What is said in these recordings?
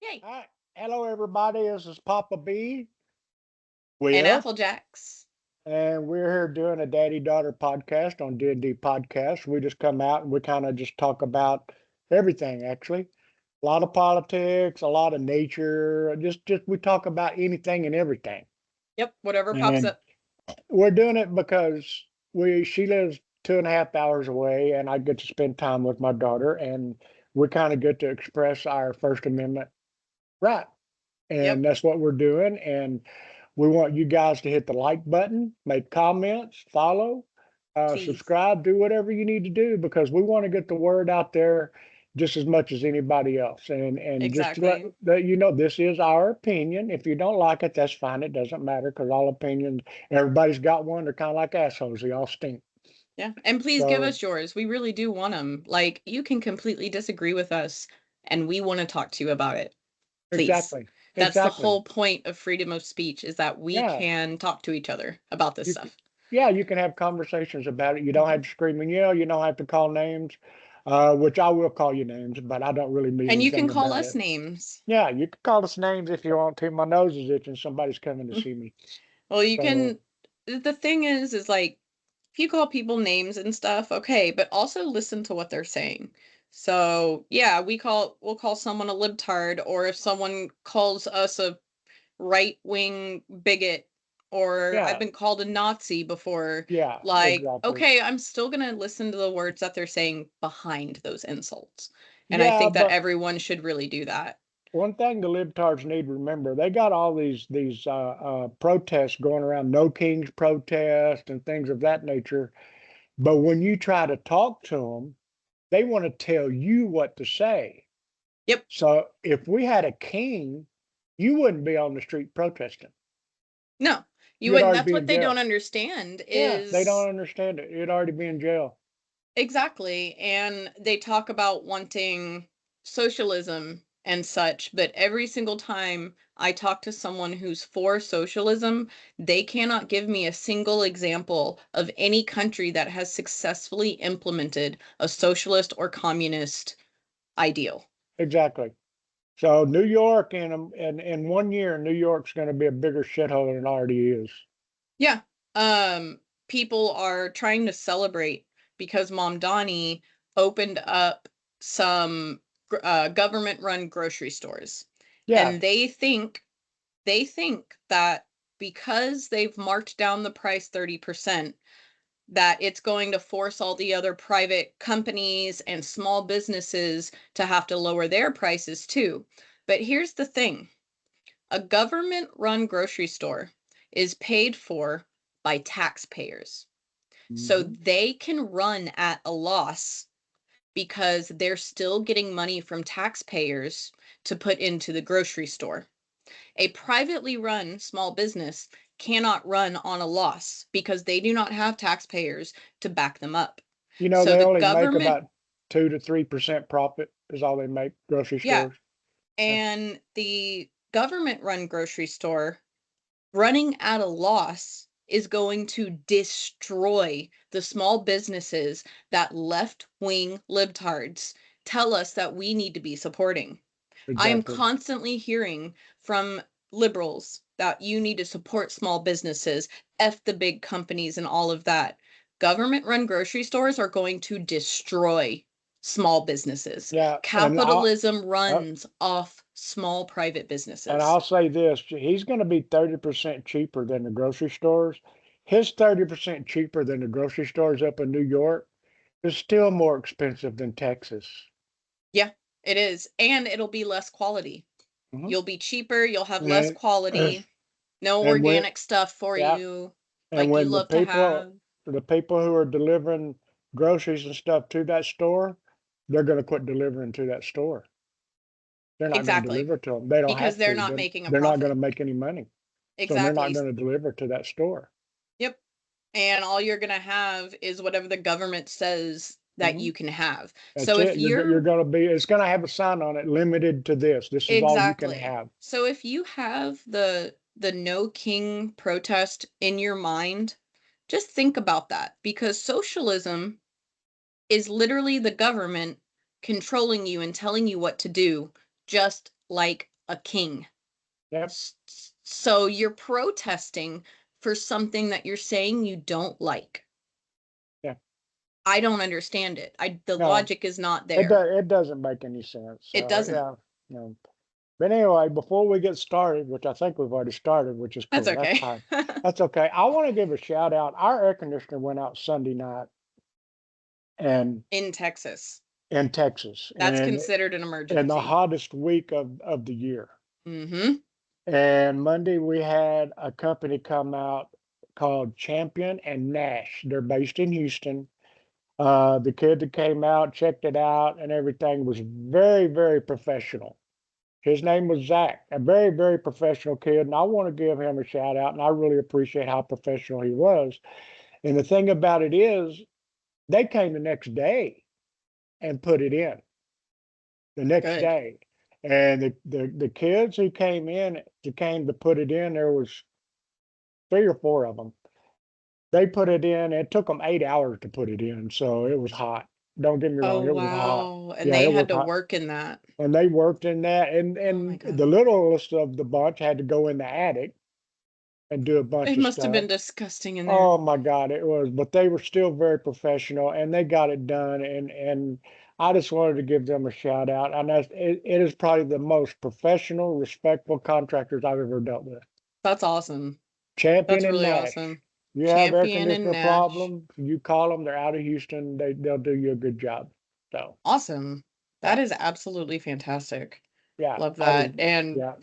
Yay. Hi. Hello, everybody. This is Papa B And with, Aplejax. and we're here doing a daddy-daughter podcast on D&D Podcast. We just come out and we kind of just talk about everything, actually. A lot of politics, a lot of nature, just we talk about anything and everything. Yep, whatever pops And up. we're doing it because she lives 2.5 hours away, and I get to spend time with my daughter, and we kind of get to express our First Amendment right. Yep, And that's what we're doing. And we want you guys to hit the like button, make comments, follow, please. subscribe, do whatever you need to do because we want to get the word out there just as much as anybody else. And just to let Exactly. that you know, this is our opinion. If you don't like it, that's fine. It doesn't matter because all opinions, everybody's got one. They're kind of like assholes. They all stink. Yeah. And please give So us yours. We really do want them. Like, you can completely disagree with us, and we want to talk to you about it. Please. exactly, That's the exactly. whole point of freedom of speech is that we Yeah, can talk to each other about this you c stuff. yeah, you can have conversations about it. You don't Mhm. have to scream and yell. You don't have to call names, which I will call you names, but I don't really mean And you can anything call about us it. names. Yeah, you can call us names if you want to. My nose is itching. Somebody's coming to see me. Well, you So can. The thing is like, if you call people names and stuff, okay, but also listen to what they're saying. So yeah, we'll call someone a libtard, or if someone calls us a right wing bigot, or I've yeah, been called a Nazi before. yeah, Like, exactly. okay, I'm still gonna listen to the words that they're saying behind those insults, and I Yeah, think that but everyone should really do that. one thing the libtards need to remember, they got all these protests going around, no kings protest and things of that nature. But when you try to talk to them, they want to tell you what to say. Yep. So if we had a king, you wouldn't be on the street protesting. No, you You'd wouldn't. already That's be what in they don't jail. understand Yeah, they don't is understand it. You'd already be in jail. exactly. And they talk about wanting socialism and such, but every single time I talk to someone who's for socialism, they cannot give me a single example of any country that has successfully implemented a socialist or communist ideal. Exactly. So New York in 1 year, New York's going to be a bigger shithole than it already is. Yeah. People are trying to celebrate because Mom Donnie opened up some government run grocery stores. Yeah, And they think that because they've marked down the price 30%, that it's going to force all the other private companies and small businesses to have to lower their prices too. But here's the thing, a government run grocery store is paid for by taxpayers. So hmm, they can run at a loss because they're still getting money from taxpayers to put into the grocery store. A privately run small business cannot run on a loss because they do not have taxpayers to back them up. So they the only make government, about 2 to 3% profit is all they make. Grocery yeah, stores. Yeah, and the government run grocery store running at a loss is going to destroy the small businesses that left wing libtards tell us that we need to be supporting. I am exactly. constantly hearing from liberals that you need to support small businesses, F the big companies, and all of that. Government run grocery stores are going to destroy small businesses. Yeah, Capitalism uh, runs off small private and businesses. I'll say this: he's going to be 30% cheaper than the grocery stores. His 30% cheaper than the grocery stores up in New York is still more expensive than Texas. Yeah, it is. And it'll be less quality. Hmm. You'll be cheaper, you'll have less And quality, no and when organic stuff for yeah, you and like you when love to have. the people who are delivering groceries and stuff to that store, they're going to quit delivering to that store. They're not going to Exactly. deliver to them. They don't Because have they're to. not making a They're not going to profit. make any money, so they're not Exactly. going to deliver to that store. Yep. And all you're going to have is whatever the government says that Hmm. you can have. That's So if it. You're you're going to be. It's going to have a sign on it, limited to this. This is all you can exactly. have. So if you have the no king protest in your mind, just think about that because socialism is literally the government controlling you and telling you what to do, just like a king. Yep. So you're protesting for something that you're saying you don't like. Yeah. I don't understand it. The No, logic is not there. it doesn't make any sense. It doesn't. Yeah. No. But anyway, before we get started, which I think we've already started, which is That's cool. That's okay. fine. That's okay. I want to give a shout out. Our air conditioner went out Sunday night and In Texas, in Texas that's and considered an in the emergency. hottest week of the year. Mm-hmm. And Monday we had a company come out called Champion and Nash. They're based in Houston. The kid that came out checked it out and everything was very, very professional. His name was Zach, a very, very professional kid, and I want to give him a shout out, and I really appreciate how professional he was. And the thing about it is, they came the next day and put it in the next Good. day. And the kids who came to put it in, there was 3 or 4 of them. They put it in. It took them 8 hours to put it in, so it was hot. Don't get me Oh, wrong, it was hot. wow. And Yeah, they it had was to hot. work in that. And they worked in that, Oh my and the God. littlest of the bunch had to go in the attic and do a bunch It of must have stuff. been disgusting in there. Oh my God, it was, but they were still very professional and they got it done. And I just wanted to give them a shout out. And it is probably the most professional, respectful contractors I've ever dealt with. That's awesome. Champion That's and really Nash. awesome. You have air Champion and conditioner Nash. problems, you call them, they're out of Houston, they'll do you a good job. So Awesome. yeah, That is absolutely fantastic. yeah, Love I was, that. And yeah,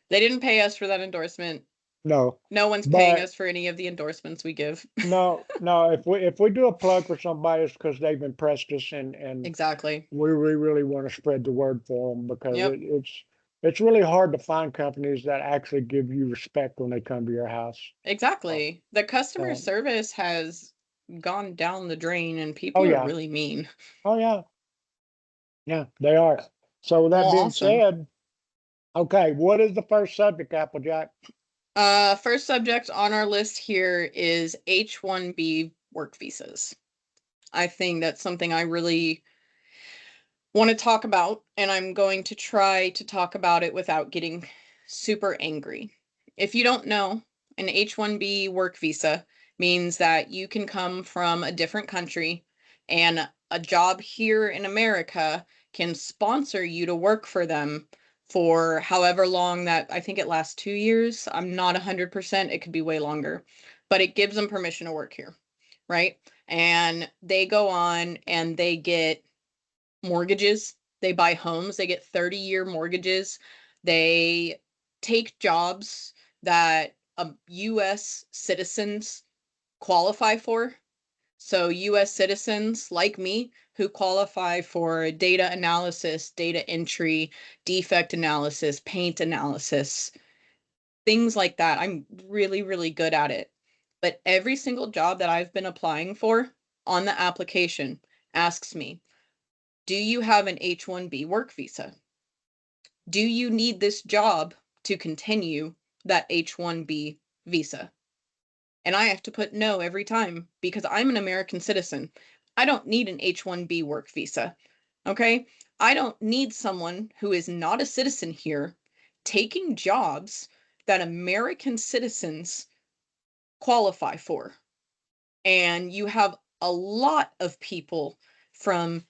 they didn't pay us for that endorsement. no, No one's paying but us for any of the endorsements we give. no, no. If we do a plug for somebody, it's because they've impressed us, and Exactly. we really want to spread the word for them because Yep. it's really hard to find companies that actually give you respect when they come to your house. Oh, Exactly. The customer um, service has gone down the drain and oh people are yeah, really mean. oh yeah, yeah, they are. So with Well, that being awesome. said, okay, what is the first subject, Applejack? First subject on our list here is H-1B work visas. I think that's something I really want to talk about, and I'm going to try to talk about it without getting super angry. If you don't know, an H-1B work visa means that you can come from a different country and a job here in America can sponsor you to work for them for however long that I think it lasts 2 years. I'm not 100%, it could be way longer, but it gives them permission to work here, right? And they go on and they get mortgages. They buy homes. They get 30-year mortgages. They take jobs that US citizens qualify for. So US citizens like me who qualify for data analysis, data entry, defect analysis, paint analysis, things like that. I'm really, really good at it. But every single job that I've been applying for on the application asks me, do you have an H-1B work visa? Do you need this job to continue that H-1B visa? And I have to put no every time because I'm an American citizen. I don't need an H-1B work visa. Okay? I don't need someone who is not a citizen here taking jobs that American citizens qualify for. And you have a lot of people from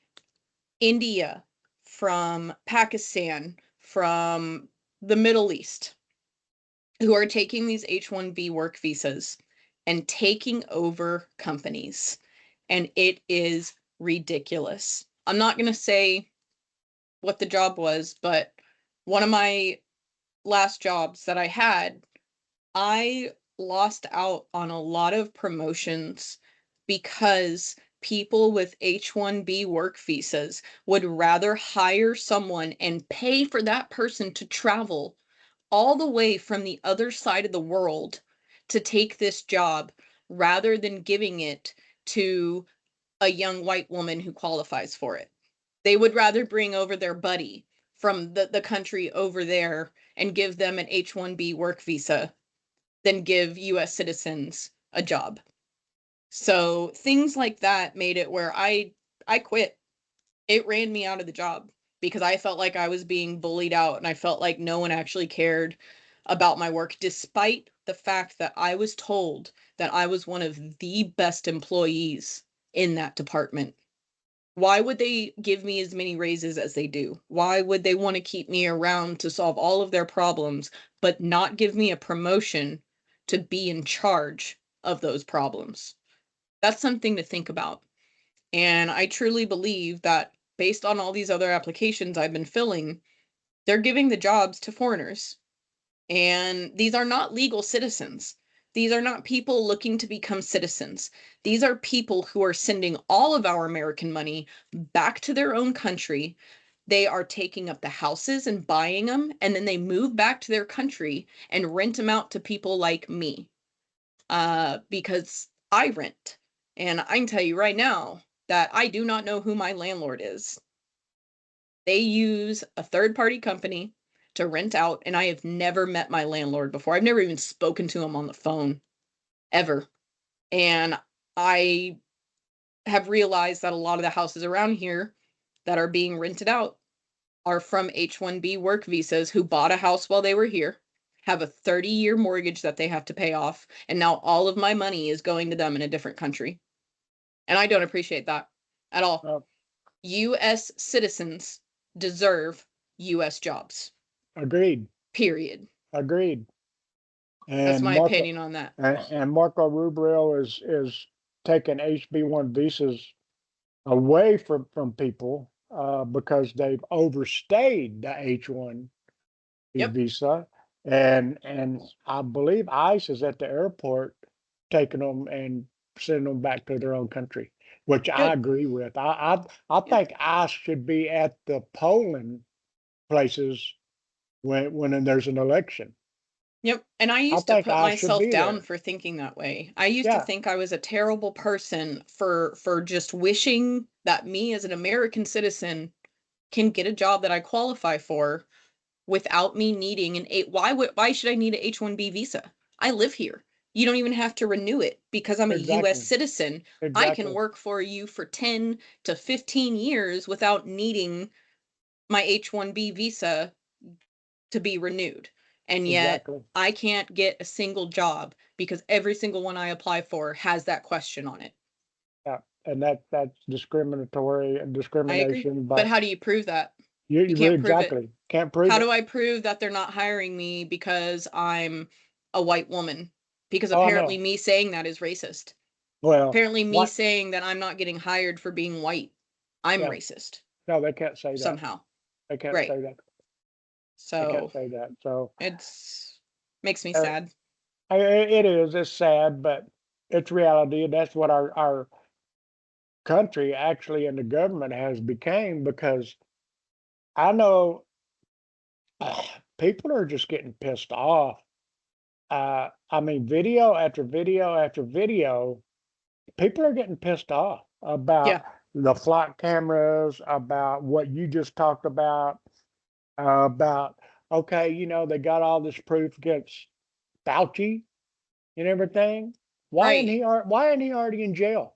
India, from Pakistan, from the Middle East, who are taking these H-1B work visas and taking over companies. And it is ridiculous. I'm not going to say what the job was, but one of my last jobs that I had, I lost out on a lot of promotions because people with H-1B work visas would rather hire someone and pay for that person to travel all the way from the other side of the world to take this job rather than giving it to a young white woman who qualifies for it. They would rather bring over their buddy from the country over there and give them an H-1B work visa than give US citizens a job. So things like that made it where I quit. It ran me out of the job because I felt like I was being bullied out and I felt like no one actually cared about my work, despite the fact that I was told that I was one of the best employees in that department. Why would they give me as many raises as they do? Why would they want to keep me around to solve all of their problems, but not give me a promotion to be in charge of those problems? That's something to think about. And I truly believe that based on all these other applications I've been filling, they're giving the jobs to foreigners. And these are not legal citizens. These are not people looking to become citizens. These are people who are sending all of our American money back to their own country. They are taking up the houses and buying them, and then they move back to their country and rent them out to people like me. Because I rent. And I can tell you right now that I do not know who my landlord is. They use a third party company to rent out, and I have never met my landlord before. I've never even spoken to him on the phone ever. And I have realized that a lot of the houses around here that are being rented out are from H-1B work visas who bought a house while they were here, have a 30-year mortgage that they have to pay off, and now all of my money is going to them in a different country. And I don't appreciate that at all. Uh, US citizens deserve US jobs. Agreed. Period. Agreed. That's And my Marco opinion on that. and Marco Rubio is taking HB1 visas away from people because they've overstayed the H1B Yep. visa, and I believe ICE is at the airport taking them and sending them back to their own country, which I Good. agree with. I Yep. think ICE should be at the polling places when there's an election. Yep. And I I used to think put ICE should myself be down there. for thinking that way. I used to Yeah, think I was a terrible person for just wishing that me as an American citizen can get a job that I qualify for without me needing an eight. Why should I need an H-1B visa? I live here. You don't even have to renew it because I'm a US exactly, citizen. I can exactly, work for you for 10 to 15 years without needing my H-1B visa to be renewed. And yet exactly. I can't get a single job because every single one I apply for has that question on it. Yeah, and that's discriminatory and I agree. discrimination, But but how do you prove that? you You really can't prove it. exactly can't prove How it. do I prove that they're not hiring me because I'm a white woman? Because Oh apparently no. me saying that is racist. Well, Apparently me what? saying that I'm not getting hired for being white, I'm Yeah, racist no, they can't say that. somehow. They can't Right. say that. They can't So say that. So it's makes me uh, sad. it is. It's sad, but it's reality, and that's what our country actually and the government has became because I know people are just getting pissed off. I mean, video after video after video, people are getting pissed off about Yeah. the flock cameras, about what you just talked about, okay, they got all this proof against Fauci and everything. Right. Why isn't he already in jail?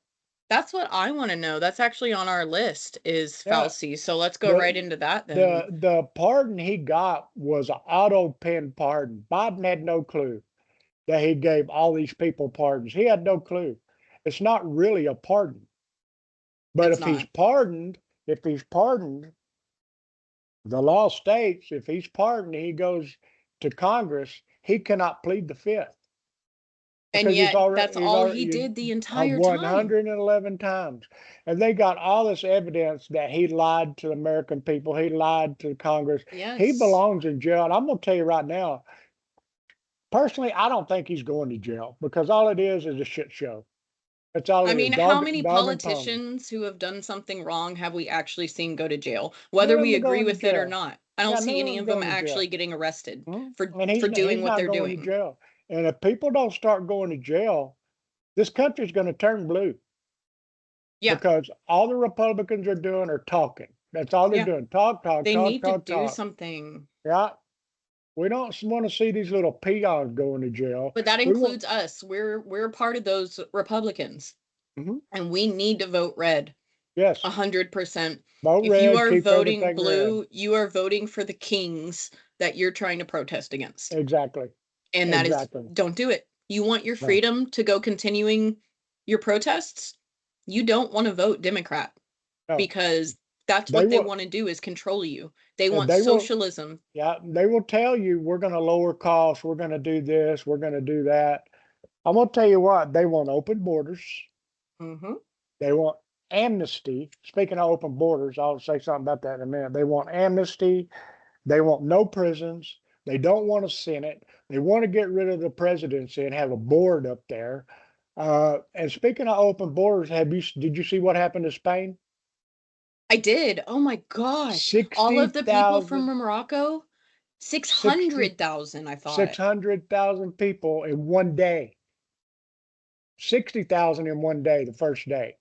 That's what I want to know. That's actually on our list is Yeah. Falsey. So let's go right The into that the then. the pardon he got was an auto pen pardon. Biden had no clue that he gave all these people pardons. He had no clue. It's not really a pardon. But It's not. if he's pardoned, the law states if he's pardoned, he goes to Congress, he cannot plead the fifth And because yet that's he's all he already did the entire time. 111 times. And they got all this evidence that he lied to the American people, he lied to Congress. He Yes. belongs in jail. And I'm going to tell you right now, personally, I don't think he's going to jail because all it is a shit show. That's all I it is. mean, how Dog, many dog and pony. politicians who have done something wrong have we actually seen go to jail, None whether of them we are agree going to with it or jail. not? I don't Yeah, see none of any them of them going to actually jail. getting arrested Mhm. for And doing he's what not they're going to doing. jail. And if people don't start going to jail, this country's going to turn blue Yeah. because all the Republicans are doing are talking. That's all they're Yeah. doing. Talk, talk, They talk, need to talk, do talk. something. Yeah. We don't want to see these little peons going to jail. But that We want. includes us. We're part of those Republicans Mhm. and we need to vote red. Yes. 100%. Vote If you red, are keep voting everything red. blue, you are voting for the kings that you're trying to protest against. Exactly. And that is, Exactly. don't do it. You want your No. freedom to go continuing your protests? You don't want to vote Democrat No. because that's They what they will. want to do is control you. They want They will. socialism. Yeah. They will tell you we're going to lower costs. We're going to do this. We're going to do that. I'm going to tell you what. They want open borders. Hmm. They want amnesty. Speaking of open borders, I'll say something about that in a minute. They want amnesty. They want no prisons. They don't want a Senate. They want to get rid of the presidency and have a board up there. And speaking of open borders, did you see what happened to Spain? I did. Oh my gosh. All of the people from 60,000, Morocco, 60, 600,000, I thought. 600,000 people in one day. 60,000 in one day, the first day.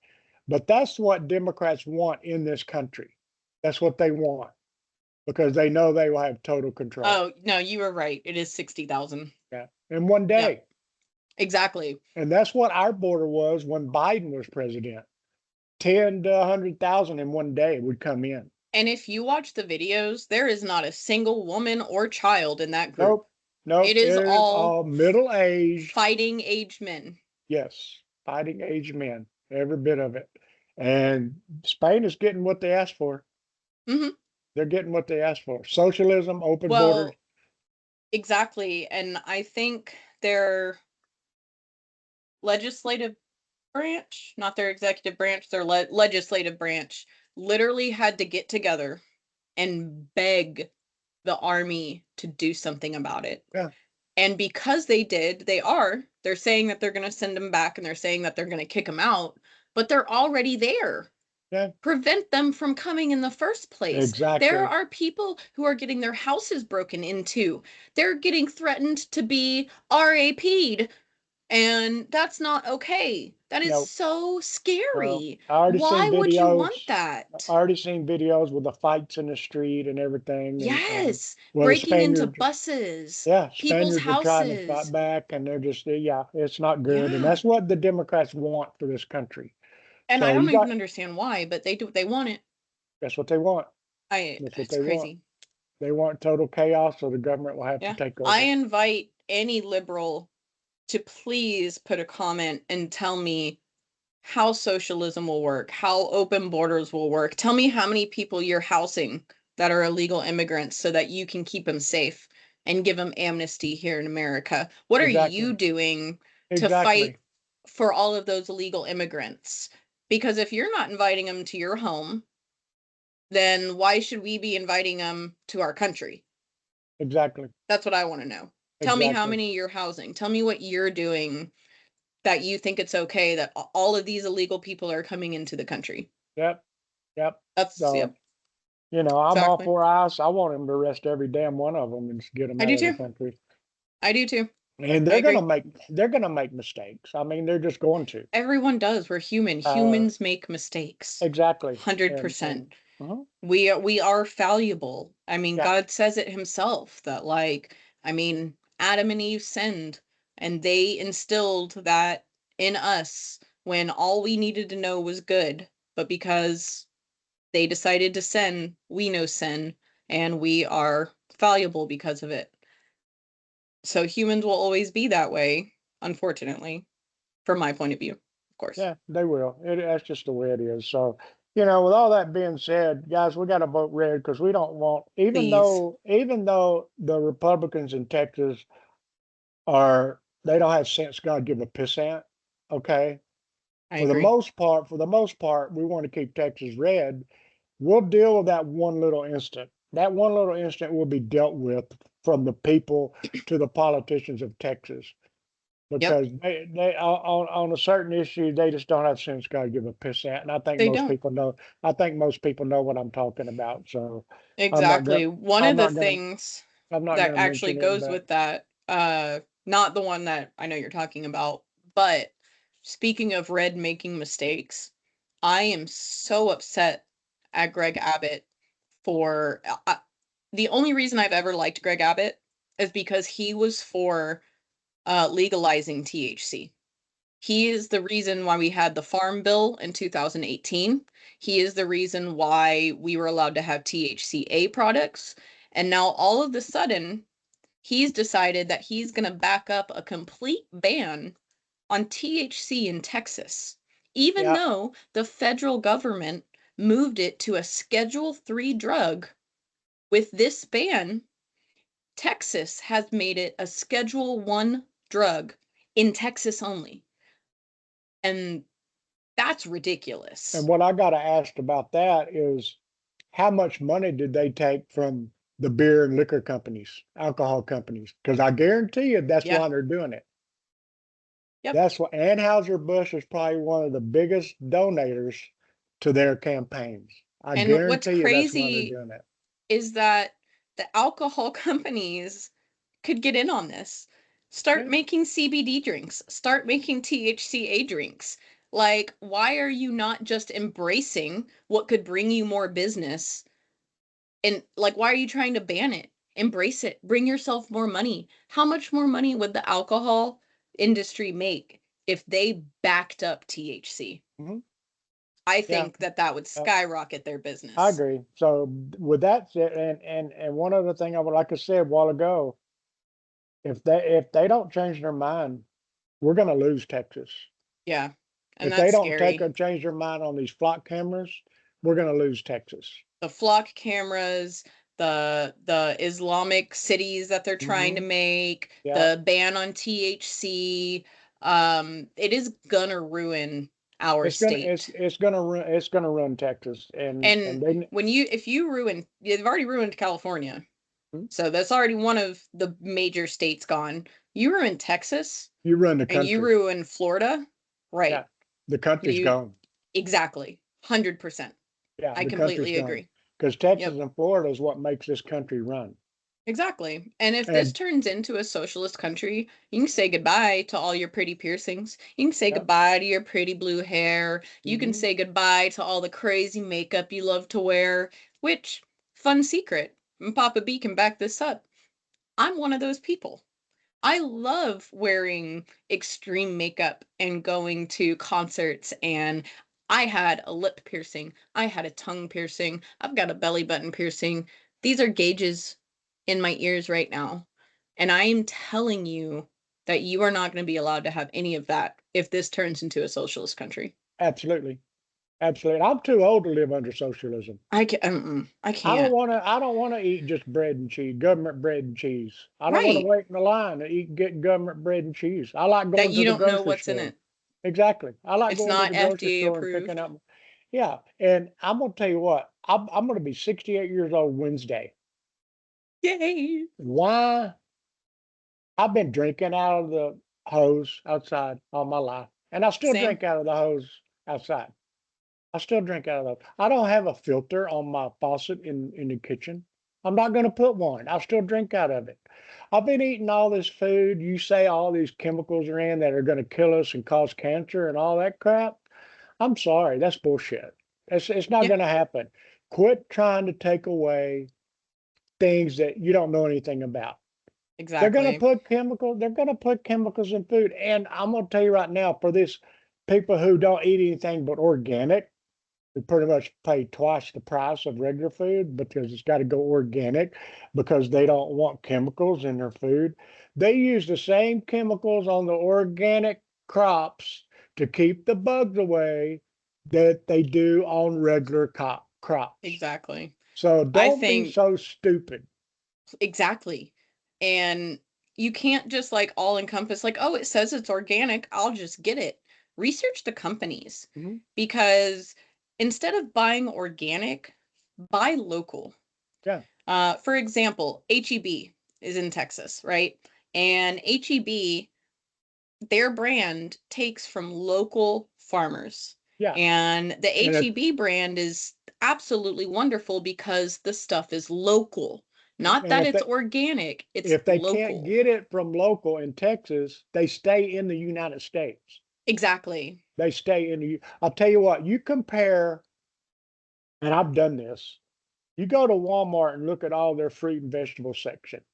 But that's what Democrats want in this country. That's what they want because they know they will have total control. Oh, no, you were right. It is 60,000. Yeah. In one Yep, day. exactly. And that's what our border was when Biden was president. 10 to 100,000 in one day would come in. And if you watch the videos, there is not a single woman or child in that group. Nope. Nope. It is It is all all middle aged. fighting age men. Yes. Fighting age men. Every bit of it. And Spain is getting what they asked for. Hmm. They're getting what they asked for. Socialism, open borders. Well, exactly. And I think their legislative branch, not their executive branch, their legislative branch, literally had to get together and beg the army to do something about it. Yeah. And because they did, they're saying that they're going to send them back and they're saying that they're going to kick them out, but they're already there. Yeah. Prevent them from coming in the first place. There Exactly. are people who are getting their houses broken into. They're getting threatened to be RAP'd, and that's not okay. That is No. so No. scary. I already seen Why would you videos. want I that? already seen videos with the fights in the street and everything. And Yes, well, the breaking into Spaniards. buses, Yeah, people's Spaniards are trying to fight houses. back, and they're just yeah, it's not good, and Yeah. that's what the Democrats want for this country. And I So you don't even got understand why, but they want it. that's what they want. That's what It's they want. crazy. They want total chaos, so the government will have to Yeah. take I over. invite any liberal to please put a comment and tell me how socialism will work, how open borders will work. Tell me how many people you're housing that are illegal immigrants so that you can keep them safe and give them amnesty here in America. What are you Exactly. doing to fight Exactly. for all of those illegal immigrants? Because if you're not inviting them to your home, then why should we be inviting them to our country? Exactly. That's what I want to know. Tell me how Exactly. many you're housing. Tell me what you're doing that you think it's okay that all of these illegal people are coming into the country. Yep. Yep. That's, So yep, I'm all exactly. for ICE. I want them to arrest every damn one of them and just get them I out do of the too. country. I do too. And I agree. they're gonna make mistakes. I mean, they're just going to. Everyone does. We're human. Uh, Humans make mistakes. exactly. 100%. Uh-huh. We are fallible. I mean, Yeah. God says it himself that Adam and Eve sinned and they instilled that in us when all we needed to know was good. But because they decided to sin, we know sin and we are fallible because of it. So humans will always be that way, unfortunately, from my point of view, of course. Yeah, they will. That's just the way it is. So, with all that being said, guys, we got to vote red because we don't want, Please. even though the Republicans in Texas they don't have sense. God give a pissant. Okay. I agree. For the most part, we want to keep Texas red. We'll deal with that one little instant. That one little instant will be dealt with from the people to the politicians of Texas. Yep, Because they on a certain issue they just don't have sense God give a piss at, and they don't. I think most people know what I'm talking about. So I'm not gonna Exactly. One I'm of the not gonna things I'm not that gonna actually mention it, goes but with that, not the one that I know you're talking about, but speaking of Red making mistakes, I am so upset at Greg Abbott for the only reason I've ever liked Greg Abbott is because he was for legalizing THC. He is the reason why we had the Farm Bill in 2018. He is the reason why we were allowed to have THCA products. And now all of a sudden, he's decided that he's going to back up a complete ban on THC in Texas, even Yeah. though the federal government moved it to a Schedule 3 drug. With this ban, Texas has made it a Schedule 1 drug in Texas only. And that's And ridiculous. what I got to ask about that is how much money did they take from the beer and liquor companies, alcohol companies? Because I guarantee you that's Yeah. why they're doing it. Yep. That's what Anheuser-Busch is probably one of the biggest donators to their campaigns. I And what's guarantee you that's why they're crazy doing it. is that the alcohol companies could get in on this. Start Yeah. making CBD drinks, start making THCA drinks. Like, why are you not just embracing what could bring you more business? And like, why are you trying to ban it? Embrace it, bring yourself more money. How much more money would the alcohol industry make if they backed up THC? Mhm. I Yeah. think that that would uh, skyrocket their I business. agree. So with that said, and one other thing I would like I said a while ago, if they don't change their mind, we're going to lose Texas. Yeah. And If they that's don't take scary. or change their mind on these flock cameras, we're going to lose Texas. The flock cameras, the Islamic cities that they're trying to Hmm. make, Yeah. the ban on THC, it is gonna ruin our It's gonna it's state. it's gonna run it's gonna run Texas and And they when you if you ruin, you've already ruined California. Mhm. So that's already one of the major states gone. You ruin Texas You run the and you country. ruin Florida, Yeah, right? the country's You gone. exactly 100%. Yeah, I the country's completely gone agree. because Texas Yep. and Florida is what makes this country run. Exactly. And if this And turns into a socialist country, you can say goodbye to all your pretty piercings. You can say yeah, goodbye to your pretty blue hair. You can hmm say goodbye to all the crazy makeup you love to wear, which, fun secret, and Papa B can back this up. I'm one of those people. I love wearing extreme makeup and going to concerts, and I had a lip piercing, I had a tongue piercing, I've got a belly button piercing. These are gauges in my ears right now. And I am telling you that you are not going to be allowed to have any of that if this turns into a socialist country. absolutely, absolutely. I'm too old to live under socialism. I I don't can't. want to. I don't want to eat just bread and cheese, government bread and cheese. I don't want to Right. wait in the line to eat get government bread and cheese. I like That going to you the don't know grocery what's in store. it. Exactly. I like It's going to not the grocery FDA store and picking approved. up. Yeah, and I'm gonna tell you what. I'm gonna be 68 years old Wednesday. Yay. Why? I've been drinking out of the hose outside all my life, and I still Same. drink out of the hose outside. I still drink out of those. I don't have a filter on my faucet in the kitchen. I'm not going to put one. I'll still drink out of it. I've been eating all this food. You say all these chemicals are in that are going to kill us and cause cancer and all that crap. I'm sorry, that's bullshit. It's not Yeah, going to happen. Quit trying to take away things that you don't know anything about. They're going to exactly. put chemicals. They're going to put chemicals in food. And I'm going to tell you right now, for this people who don't eat anything but organic, we pretty much pay twice the price of regular food because it's got to go organic because they don't want chemicals in their food. They use the same chemicals on the organic crops to keep the bugs away that they do on regular crops. Exactly. So I don't be think so stupid. exactly. And you can't just like all encompass, like, oh, it says it's organic, I'll just get it. Research the companies Mhm. because instead of buying organic, buy local. Yeah, For example, HEB is in Texas, right? And HEB, their brand takes from local farmers. yeah. And the And HEB brand is absolutely wonderful because the stuff is local. Not and that it's organic, it's if they can't local. get it from local in Texas, they stay in the United States. Exactly. They stay in the. I'll tell you what. You compare, and I've done this. You go to Walmart and look at all their fruit and vegetable section.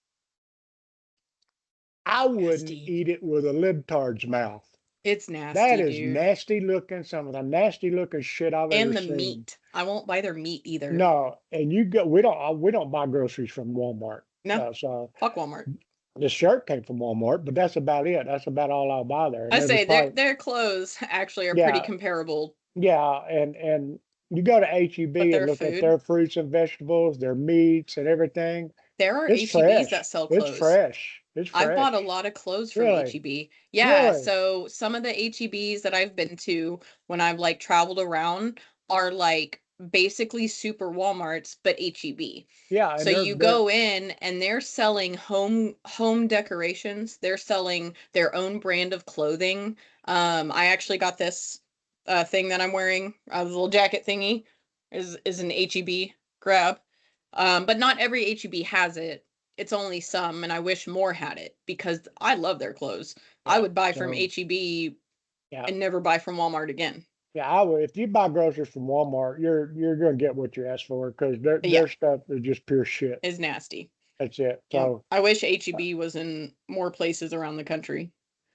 I wouldn't Nasty. eat it with a libtard's mouth. It's That nasty, is dude. nasty looking, some of the nasty looking shit I've ever And the seen. meat. I won't buy their meat either. No, and we don't buy groceries from Walmart. No, So fuck Walmart. the shirt came from Walmart, but that's about it. That's about all I'll buy there. And I there's say probably their clothes actually are pretty yeah, comparable, yeah, and you go to but HEB and their look at food. their fruits and vegetables, their meats and everything. There are It's HEBs that fresh. sell It's clothes. fresh. It's I've bought a fresh. lot of clothes from Really, HEB. Yeah, really. so some of the HEBs that I've been to when I've like traveled around are like basically super Walmarts, but HEB. Yeah, So and you they're go in and they're selling home decorations. They're selling their own brand of clothing. I actually got this thing that I'm wearing, a little jacket thingy, is an HEB grab. But not every HEB has it. It's only some, and I wish more had it because I love their clothes. I yeah. would buy from So HEB yeah. and never buy from Walmart again. Yeah, I would. If you buy groceries from Walmart, you're gonna get what you ask for because Yeah, their stuff is just pure shit. is nasty. That's it. Yep. So, I wish HEB was in more places around the country.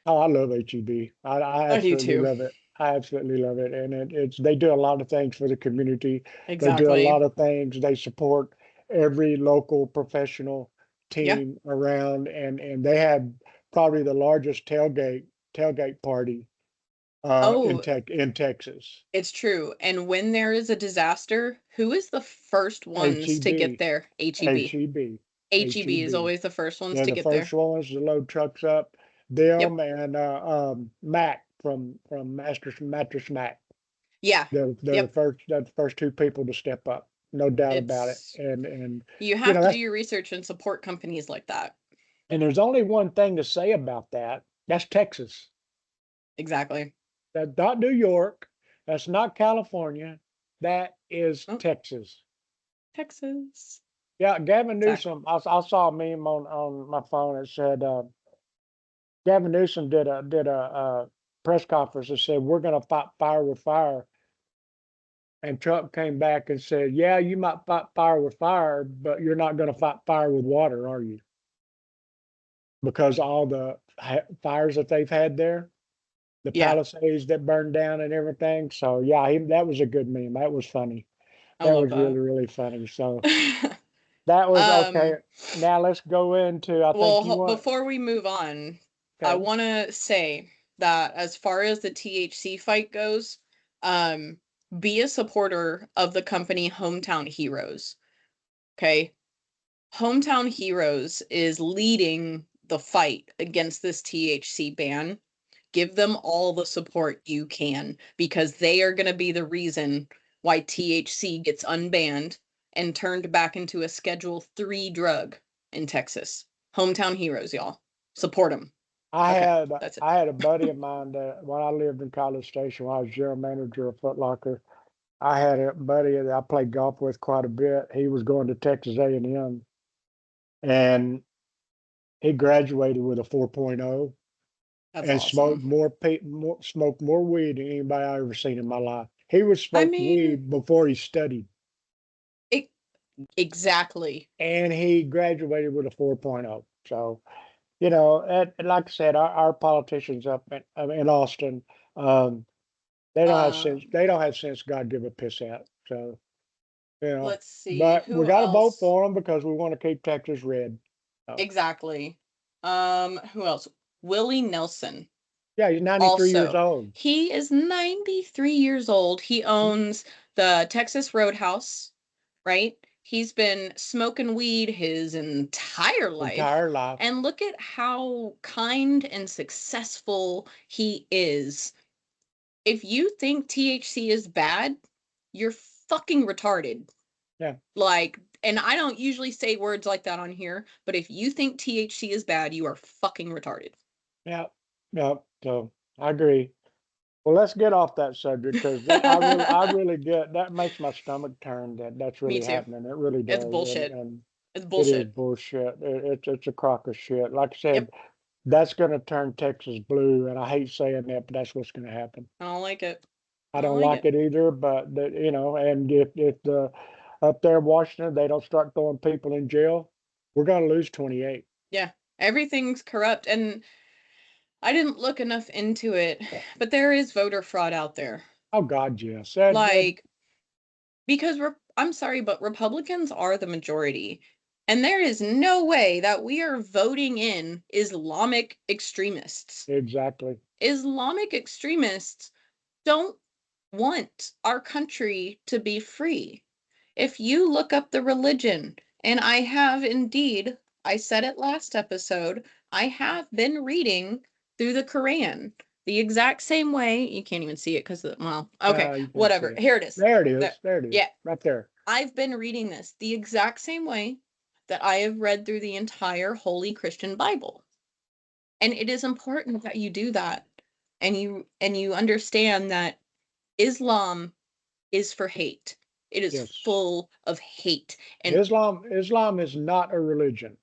oh, I love HEB. I I do absolutely too. love it. I absolutely love it, and it's they do a lot of things for the community. They do a Exactly. lot of things. They support every local professional Yeah. team around, and they have probably the largest tailgate party Oh, in Texas. it's true. And when there is a disaster, who is the first ones to get HEB, there? HEB. HEB, HEB is HEB. always the first ones They're to the get there. first ones to load trucks up. Yep. Them and Mac from Mattress Mac. Yeah. Yep. They're the first two people to step up, no doubt about it. It's And you you have know to do that's your research and support companies like that. and there's only one thing to say about that. That's Texas. Exactly. That's not New York. That's not California. That is Oh, Texas. Texas. Yeah, Gavin Exactly. Newsom. I saw a meme on my phone that said Gavin Newsom did a press conference and said we're going to fight fire with fire. And Trump came back and said, "Yeah, you might fight fire with fire, but you're not going to fight fire with water, are you? Because all the fires that they've had there, the Yeah. Palisades that burned down and everything." So yeah, that was a good meme. That was funny. I That love was that. really funny. So that was okay. um Now let's go into. I think Well, you want. before we move on, I Okay. want to say that as far as the THC fight goes, um, be a supporter of the company Hometown Heroes. Okay. Hometown Heroes is leading the fight against this THC ban. Give them all the support you can because they are going to be the reason why THC gets unbanned and turned back into a Schedule 3 drug in Texas. Hometown Heroes, y'all. Support them. I Okay, had that's it. I had a buddy of mine that when I lived in College Station, when I was general manager of Foot Locker, I had a buddy that I played golf with quite a bit. He was going to Texas A&M, and he graduated with a 4.0 That's and awesome. smoked more weed than anybody I ever seen in my life. He would I smoke mean, weed before he studied, it, exactly. and he graduated with a 4.0. So, and like I said, our politicians up in Austin, um, they don't have sense. Um, They don't have sense. God give a piss out. So, let's see but we who got to vote else. for them because we want to keep Texas red. So, Exactly. Who else? Willie Nelson. yeah, he's 93 years Also, old. he is 93 years old. He Mhm. owns the Texas Roadhouse, right? He's been smoking weed his entire life. Entire life. And look at how kind and successful he is. If you think THC is bad, you're fucking retarded. Yeah, Like, and I don't usually say words like that on here, but if you think THC is bad, you are fucking retarded. yeah, yeah. So I agree. Well, let's get off that subject because I really get that makes my stomach turn that that's Me really too. happening. It really It's does, bullshit. and It's it is bullshit. bullshit. It's a crock of shit. Like I said, Yep. that's going to turn Texas blue, and I hate saying that, but that's what's going to happen. I don't like it. I I don't don't like like it. it either, but and if the up there in Washington they don't start throwing people in jail, we're going to lose 28. Yeah. Everything's corrupt. And I didn't look enough into it, but there is voter fraud out there. Oh God, yes. Like, because I'm sorry, but Republicans are the majority. And there is no way that we are voting in Islamic extremists. exactly. Islamic extremists don't want our country to be free. If you look up the religion, and I have indeed, I said it last episode, I have been reading through the Quran the exact same way. You can't even see it because, well, okay, You can't see whatever. it. Here it is. There it There, is. There it is. yeah, Right there. I've been reading this the exact same way that I have read through the entire Holy Christian Bible. And it is important that you do that, and you understand that Islam is for hate. It is Yes. full of hate. And Islam is not a religion.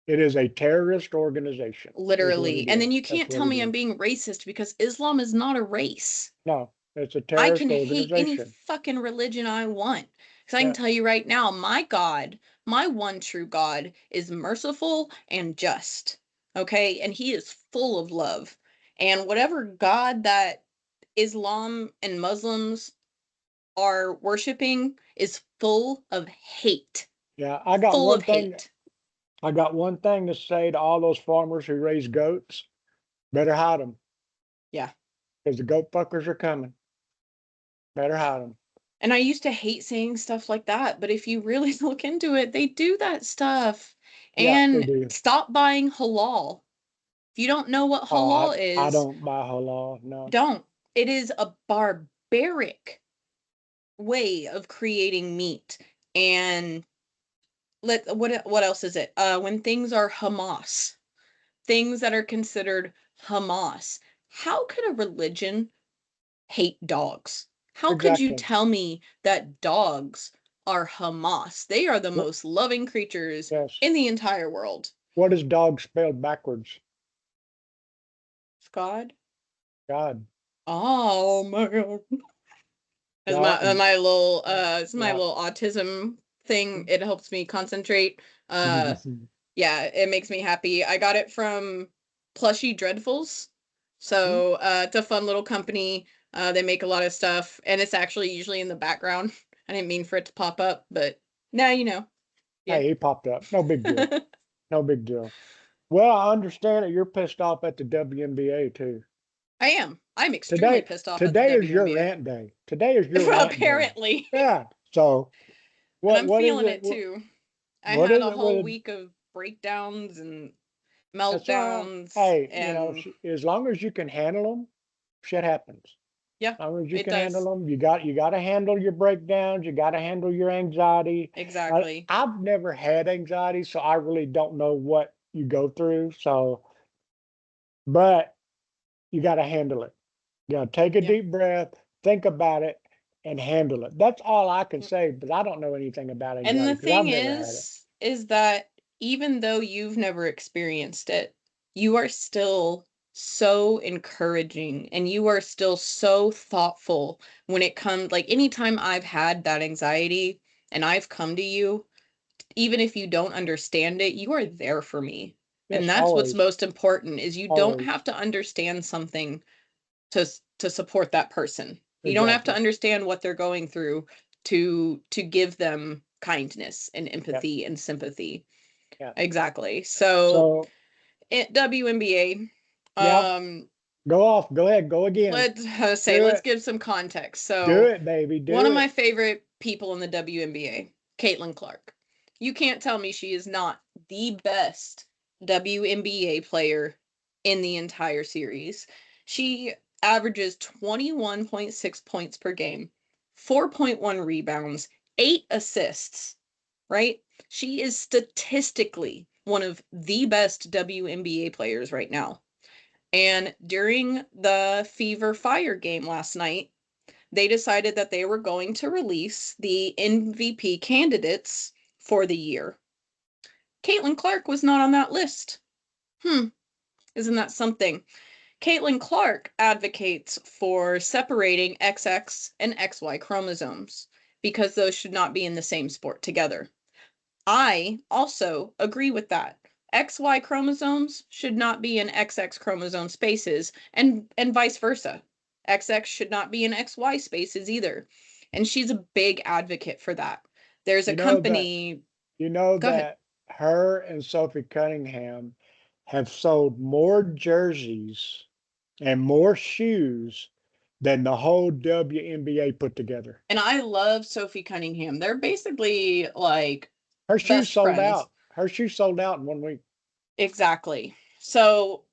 It is a terrorist organization, is what literally, it and then is. you That's can't what tell it me I'm is. being racist because Islam is not a race. No, it's a I terrorist can hate any organization. fucking religion I want. Because I can Yeah, tell you right now, my God, my one true God, is merciful and just. Okay? And he is full of love. And whatever God that Islam and Muslims are worshiping is full of hate. yeah. Full of hate. I got one thing to say to all those farmers who raise goats. Better hide them Yeah. because the goat fuckers are coming. Better hide them. And I used to hate saying stuff like that, but if you really look into it, they do that stuff. Yeah, they And do. stop buying halal. If you don't know what Oh, halal I is, don't buy halal. No. don't. It is a barbaric way of creating meat. And what else is it? When things are Hamas, things that are considered Hamas. How could a religion hate dogs? How could you Exactly. tell me that dogs are Hamas? They are the What? most loving creatures Yes. in the entire world. What is dog spelled backwards? God? God. Oh my God. As God. my little it's my Yeah. little autism thing. It helps me concentrate. Yeah, it makes me happy. I got it from Plushy Dreadfuls. So, it's a fun little company. They make a lot of stuff, and it's actually usually in the background. I didn't mean for it to pop up, but now you know. Yeah. Hey, he popped up. No big deal. No big deal. Well, I understand that you're pissed off at the WNBA too. I am. I'm extremely Today, pissed off at the today is your WNBA. rant day. Today is your Well, rant day. apparently. Yeah. So And what? I'm What is feeling it? it too. I What had is a it whole with? week of breakdowns and That's all right. meltdowns, Hey, and as long as you can handle them, shit happens. yeah, As long as you it can handle does. them, you got to handle your breakdowns. You got to handle your anxiety. Exactly. I've never had anxiety, so I really don't know what you go through. So, but you got to handle it. You got to take a Yeah. deep breath, think about it, and handle it. That's all I can Mm. say, but I don't know anything about And anxiety the because I've thing never had it. is that even though you've never experienced it, you are still so encouraging and you are still so thoughtful when it comes, like anytime I've had that anxiety and I've come to you, even if you don't understand it, you are there for me. And Yes, that's what's always, most important is you don't always. have to understand something to support that person. You don't have to Exactly. understand what they're going through to give them kindness and Yep. empathy and sympathy. Yeah. Exactly. So So, at WNBA, yep. Go off. Go ahead. Go again. Do let's it. give some context. Do So it, baby. one Do of my it. favorite people in the WNBA, Caitlin Clark. You can't tell me she is not the best WNBA player in the entire series. She averages 21.6 points per game, 4.1 rebounds, 8 assists, right? She is statistically one of the best WNBA players right now. And during the Fever Fire game last night, they decided that they were going to release the MVP candidates for the year. Caitlin Clark was not on that list. Isn't that something? Caitlin Clark advocates for separating XX and XY chromosomes because those should not be in the same sport together. I also agree with that. XY chromosomes should not be in XX chromosome spaces, and vice versa. XX should not be in XY spaces either. And she's a big advocate for that. There's a You know that company. you know Go ahead. that her and Sophie Cunningham have sold more jerseys and more shoes than the whole WNBA put together. And I love Sophie Cunningham. They're basically like Her shoes best sold friends. out. Her shoes sold out in 1 week. Exactly. So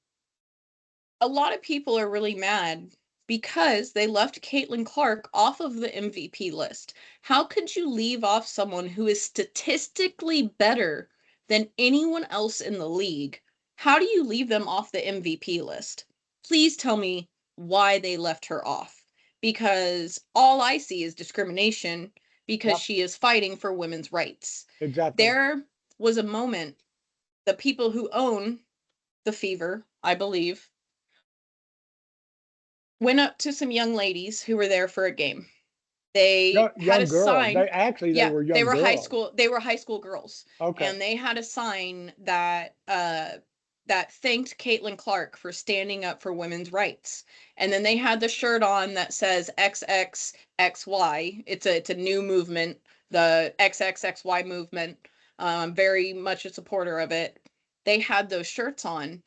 a lot of people are really mad because they left Caitlin Clark off of the MVP list. How could you leave off someone who is statistically better than anyone else in the league? How do you leave them off the MVP list? Please tell me why they left her off. Because all I see is discrimination because Yep, she is fighting for women's rights. exactly. There was a moment, the people who own the Fever, I believe, went up to some young ladies who were there for a game. They had a Young girls. sign. They Yeah, were young girls. they were high school girls, Okay. and they had a sign that that thanked Caitlin Clark for standing up for women's rights. And then they had the shirt on that says XXXY. It's a new movement, the XXXY movement. I'm very much a supporter of it. They had those shirts on,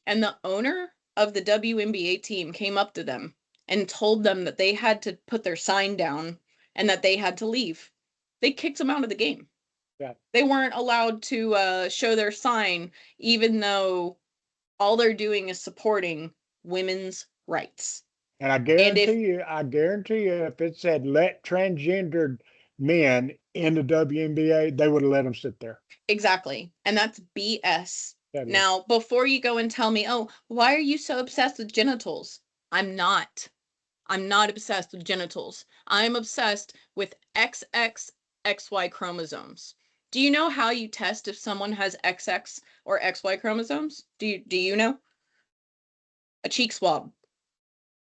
and the owner of the WNBA team came up to them and told them that they had to put their sign down and that they had to leave. They kicked them out of the game. Yeah. They weren't allowed to show their sign, even though all they're doing is supporting women's rights. And And if I guarantee you, if it said let transgendered men in the WNBA, they would have let them sit there. exactly, and that's BS. That is. Now, before you go and tell me, oh, why are you so obsessed with genitals? I'm not. I'm not obsessed with genitals. I'm obsessed with XXXY chromosomes. Do you know how you test if someone has XX or XY chromosomes? Do you know? A cheek swab.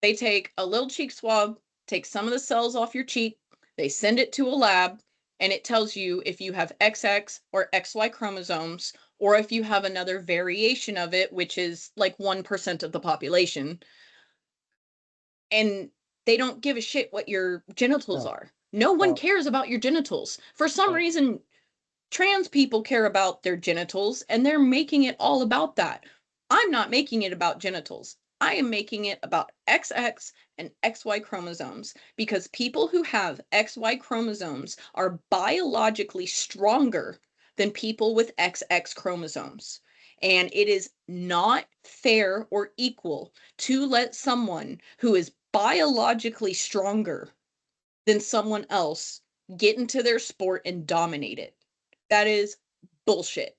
They take a little cheek swab, take some of the cells off your cheek, they send it to a lab, and it tells you if you have XX or XY chromosomes, or if you have another variation of it, which is like 1% of the population. And they don't give a shit what your genitals No, are. No one no, cares about your genitals. For some no. reason, trans people care about their genitals and they're making it all about that. I'm not making it about genitals. I am making it about XX and XY chromosomes because people who have XY chromosomes are biologically stronger than people with XX chromosomes. And it is not fair or equal to let someone who is biologically stronger than someone else get into their sport and dominate it. That is bullshit.